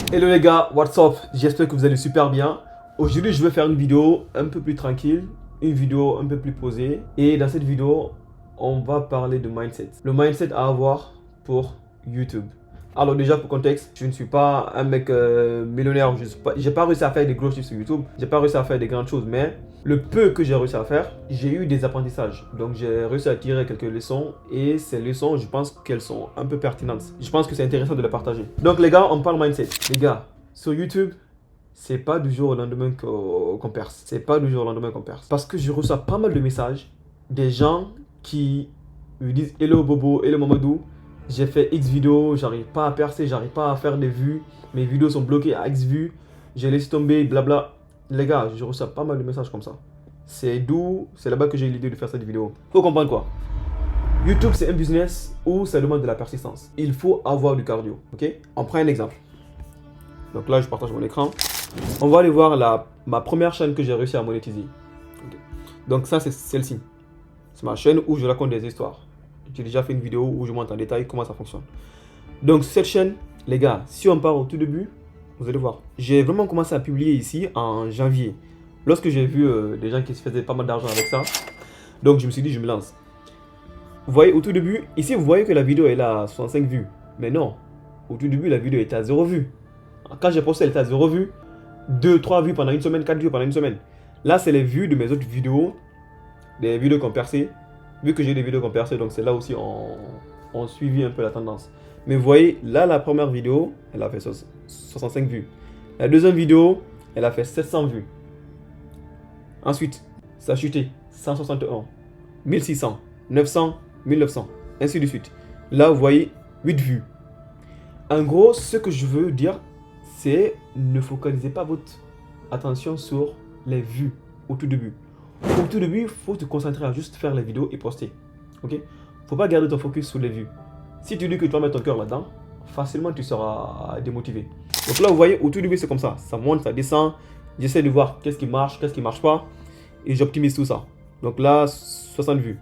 Hello les gars, what's up? J'espère que vous allez super bien. Aujourd'hui, je vais faire une vidéo un peu plus tranquille, une vidéo un peu plus posée. Et dans cette vidéo, on va parler de mindset. Le mindset à avoir pour YouTube. Alors déjà, pour contexte, je ne suis pas un mec millionnaire. J'ai pas réussi à faire des gros chiffres sur YouTube. J'ai pas réussi à faire des grandes choses, mais le peu que j'ai réussi à faire, j'ai eu des apprentissages. Donc j'ai réussi à tirer quelques leçons et ces leçons, je pense qu'elles sont un peu pertinentes. Je pense que c'est intéressant de les partager. Donc les gars, on parle mindset. Les gars, sur YouTube, c'est pas du jour au lendemain qu'on perce. C'est pas du jour au lendemain qu'on perce. Parce que je reçois pas mal de messages des gens qui me disent hello Bobo, hello Mamadou. J'ai fait X vidéos, j'arrive pas à percer, j'arrive pas à faire des vues. Mes vidéos sont bloquées à X vues. J'ai laissé tomber, blabla. Les gars, je reçois pas mal de messages comme ça. C'est là-bas que j'ai eu l'idée de faire cette vidéo. Faut comprendre quoi? YouTube, c'est un business où ça demande de la persistance. Il faut avoir du cardio, ok? On prend un exemple. Donc là, je partage mon écran. On va aller voir ma première chaîne que j'ai réussi à monétiser. Okay. Donc ça, c'est celle-ci. C'est ma chaîne où je raconte des histoires. J'ai déjà fait une vidéo où je montre en détail comment ça fonctionne. Donc cette chaîne, les gars, si on part au tout début, vous allez voir. J'ai vraiment commencé à publier ici en janvier. Lorsque j'ai vu des gens qui se faisaient pas mal d'argent avec ça. Donc je me suis dit, je me lance. Vous voyez, au tout début, ici vous voyez que la vidéo est à 65 vues. Mais non, au tout début, la vidéo était à 0 vues. Quand j'ai posté, elle était à 0 vues. 2, 3 vues pendant une semaine, 4 vues pendant une semaine. Là, c'est les vues de mes autres vidéos. Des vidéos qu'on percé. Vu que j'ai des vidéos qu'on percé, donc c'est là aussi on suivi un peu la tendance. Mais vous voyez, là, la première vidéo, elle a fait 65 vues. La deuxième vidéo, elle a fait 700 vues. Ensuite, ça a chuté. 161, 1600, 900, 1900, ainsi de suite. Là, vous voyez, 8 vues. En gros, ce que je veux dire, c'est ne focalisez pas votre attention sur les vues au tout début. Au tout début, il faut te concentrer à juste faire les vidéos et poster. Ok? Faut pas garder ton focus sur les vues. Si tu dis que tu vas mettre ton cœur là-dedans, facilement tu seras démotivé. Donc là, vous voyez, au tout début, c'est comme ça. Ça monte, ça descend. J'essaie de voir qu'est-ce qui marche pas. Et j'optimise tout ça. Donc là, 60 vues.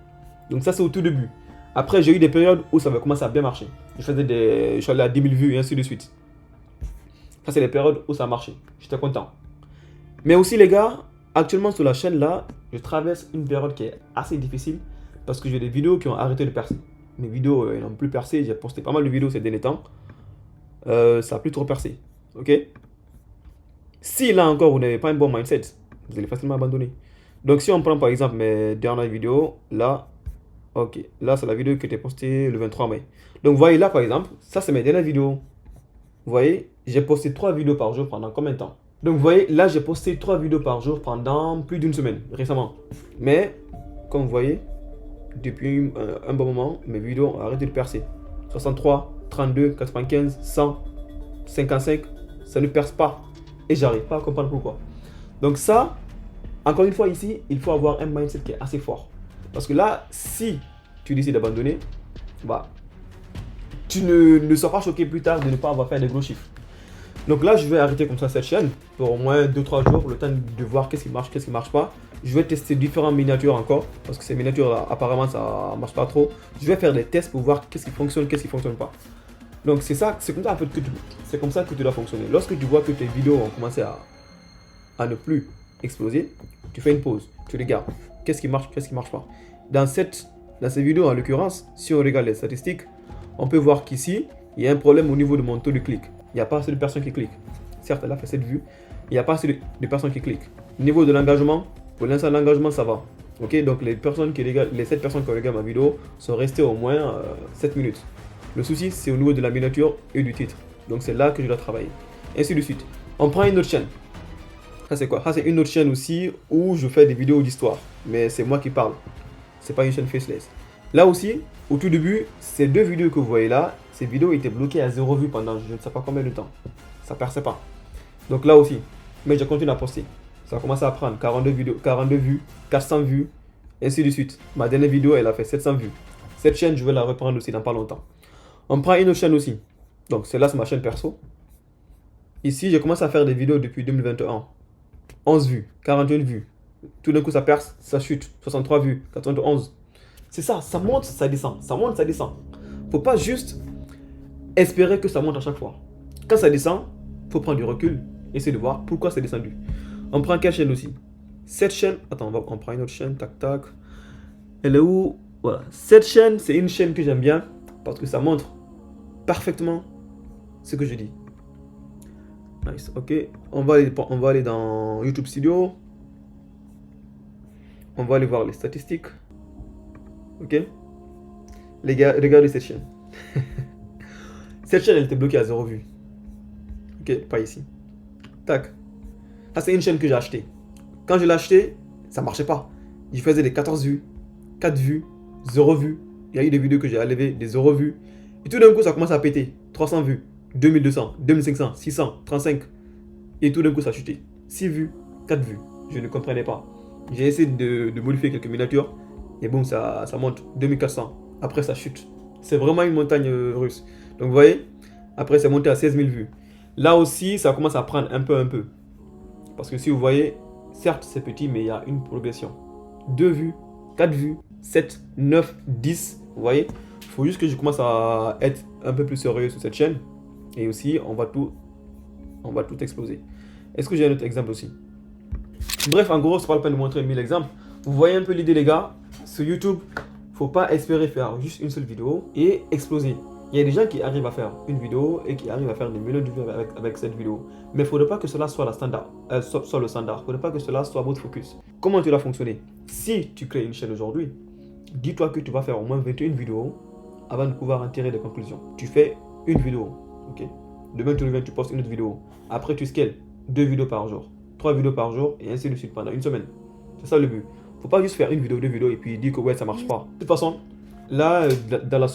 Donc ça, c'est au tout début. Après, j'ai eu des périodes où ça va commencer à bien marcher. Je suis allé à 10 000 vues et ainsi de suite. Ça, c'est les périodes où ça a marché. J'étais content. Mais aussi, les gars, actuellement sur la chaîne là, je traverse une période qui est assez difficile parce que j'ai des vidéos qui ont arrêté de percer. Mes vidéos n'ont plus percé. J'ai posté pas mal de vidéos ces derniers temps. Ça n'a plus trop percé. Ok? Si là encore vous n'avez pas un bon mindset, vous allez facilement abandonner. Donc si on prend par exemple mes dernières vidéos, là, ok, là c'est la vidéo qui était postée le 23 mai. Donc vous voyez là par exemple, ça c'est mes dernières vidéos. Vous voyez, j'ai posté 3 vidéos par jour pendant combien de temps? Donc vous voyez, là j'ai posté 3 vidéos par jour pendant plus d'une semaine, récemment. Mais, comme vous voyez, depuis un bon moment, mes vidéos ont arrêté de percer. 63, 32, 95, 100, 55, ça ne perce pas. Et j'arrive pas à comprendre pourquoi. Donc ça, encore une fois ici, il faut avoir un mindset qui est assez fort. Parce que là, si tu décides d'abandonner, bah, tu ne seras pas choqué plus tard de ne pas avoir fait des gros chiffres. Donc là, je vais arrêter comme ça cette chaîne pour au moins 2-3 jours, le temps de voir qu'est-ce qui marche pas. Je vais tester différentes miniatures encore, parce que ces miniatures là, apparemment ça marche pas trop. Je vais faire des tests pour voir qu'est-ce qui fonctionne, qu'est-ce qui fonctionne pas. Donc c'est comme ça en fait c'est comme ça que tu dois fonctionner. Lorsque tu vois que tes vidéos ont commencé à ne plus exploser, tu fais une pause, tu regardes qu'est-ce qui marche pas. Dans ces vidéos en l'occurrence, si on regarde les statistiques, on peut voir qu'ici, il y a un problème au niveau de mon taux de clic. Il n'y a pas assez de personnes qui cliquent. Certes, elle a fait cette vue, il n'y a pas assez de personnes qui cliquent. Au niveau de l'engagement, pour l'instant, l'engagement, ça va. Ok, donc les 7 personnes qui regardent ma vidéo sont restées au moins 7 minutes. Le souci, c'est au niveau de la miniature et du titre. Donc c'est là que je dois travailler. Ainsi de suite. On prend une autre chaîne. Ça c'est quoi? Ça c'est une autre chaîne aussi où je fais des vidéos d'histoire. Mais c'est moi qui parle. C'est pas une chaîne faceless. Là aussi, au tout début, ces 2 vidéos que vous voyez là, ces vidéos étaient bloquées à 0 vue pendant je ne sais pas combien de temps. Ça perçait pas. Donc là aussi, mais je continue à poster. Ça a commencé à prendre 42 vues, 400 vues, ainsi de suite. Ma dernière vidéo, elle a fait 700 vues. Cette chaîne, je vais la reprendre aussi dans pas longtemps. On prend une autre chaîne aussi. Donc celle-là, c'est ma chaîne perso. Ici, j'ai commencé à faire des vidéos depuis 2021. 11 vues, 41 vues. Tout d'un coup, ça perce, ça chute. 63 vues, 91. C'est ça, ça monte, ça descend. Ça monte, ça descend. Faut pas juste espérer que ça monte à chaque fois. Quand ça descend, faut prendre du recul, essayer de voir pourquoi c'est descendu. On prend quelle chaîne aussi? Cette chaîne, attends, on prend une autre chaîne, tac tac. Elle est où? Voilà, cette chaîne, c'est une chaîne que j'aime bien parce que ça montre parfaitement ce que je dis. Nice, ok. On va aller dans YouTube Studio. On va aller voir les statistiques. Ok. Les gars, regardez cette chaîne. Cette chaîne, elle était bloquée à 0 vues. Ok, pas ici. Tac. Ça, c'est une chaîne que j'ai achetée. Quand je l'ai achetée, ça marchait pas. Je faisais des 14 vues, 4 vues, 0 vues. Il y a eu des vidéos que j'ai enlevées, des 0 vues. Et tout d'un coup, ça commence à péter. 300 vues, 2200, 2500, 600, 35. Et tout d'un coup, ça a chuté. 6 vues, 4 vues. Je ne comprenais pas. J'ai essayé de modifier quelques miniatures. Et boum, ça monte. 2400. Après, ça chute. C'est vraiment une montagne russe. Donc, vous voyez, après, c'est monté à 16 000 vues. Là aussi, ça commence à prendre un peu. Parce que si vous voyez, certes, c'est petit, mais il y a une progression. 2 vues, 4 vues, 7, 9, 10. Vous voyez, il faut juste que je commence à être un peu plus sérieux sur cette chaîne. Et aussi, on va tout exploser. Est-ce que j'ai un autre exemple aussi? Bref, en gros, c'est pas la peine de montrer 1000 exemples. Vous voyez un peu l'idée, les gars. Sur YouTube, faut pas espérer faire juste une seule vidéo et exploser. Il y a des gens qui arrivent à faire une vidéo et qui arrivent à faire des millions de vues avec cette vidéo. Mais il ne faudrait pas que cela soit, soit le standard. Il ne faudrait pas que cela soit votre focus. Comment tu dois fonctionner? Si tu crées une chaîne aujourd'hui, dis-toi que tu vas faire au moins 21 vidéos avant de pouvoir en tirer des conclusions. Tu fais une vidéo, ok? Demain, tu reviens, tu postes une autre vidéo. Après, tu scales 2 vidéos par jour, 3 vidéos par jour et ainsi de suite pendant une semaine. C'est ça le but. Faut pas juste faire une vidéo, 2 vidéos et puis dire que ouais, ça marche pas. De toute façon, là, dans la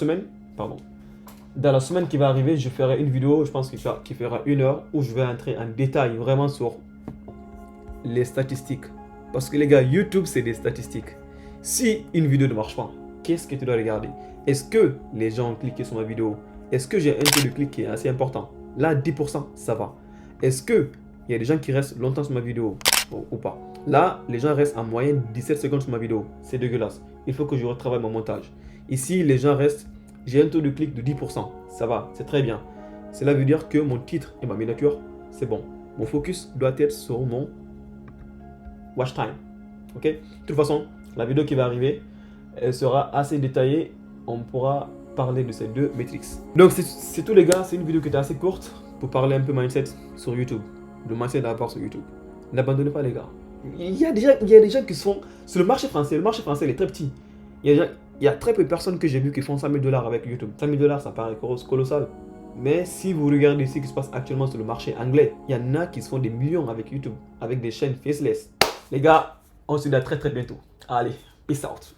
semaine qui va arriver, je ferai une vidéo, je pense qui fera 1 heure, où je vais entrer en détail vraiment sur les statistiques. Parce que les gars, YouTube, c'est des statistiques. Si une vidéo ne marche pas, qu'est-ce que tu dois regarder? Est-ce que les gens ont cliqué sur ma vidéo? Est-ce que j'ai un taux de clic qui est assez important? Là, 10%, ça va. Est-ce qu'il y a des gens qui restent longtemps sur ma vidéo ou pas? Là, les gens restent en moyenne 17 secondes sur ma vidéo. C'est dégueulasse. Il faut que je retravaille mon montage. Ici, les gens restent... J'ai un taux de clic de 10%. Ça va, c'est très bien. Cela veut dire que mon titre et ma miniature, c'est bon. Mon focus doit être sur mon watch time. Ok? De toute façon, la vidéo qui va arriver, elle sera assez détaillée. On pourra parler de ces deux métriques. Donc, c'est tout les gars. C'est une vidéo qui était assez courte pour parler un peu mindset sur YouTube. Le mindset d'abord sur YouTube. N'abandonnez pas les gars. Il y a des gens qui se font... Sur le marché français il est très petit. Il y a très peu de personnes que j'ai vues qui font 100 000 $ avec YouTube. 100 000 $, ça paraît colossal. Mais si vous regardez ce qui se passe actuellement sur le marché anglais, il y en a qui se font des millions avec YouTube, avec des chaînes faceless. Les gars, on se dit à très bientôt. Allez, peace out.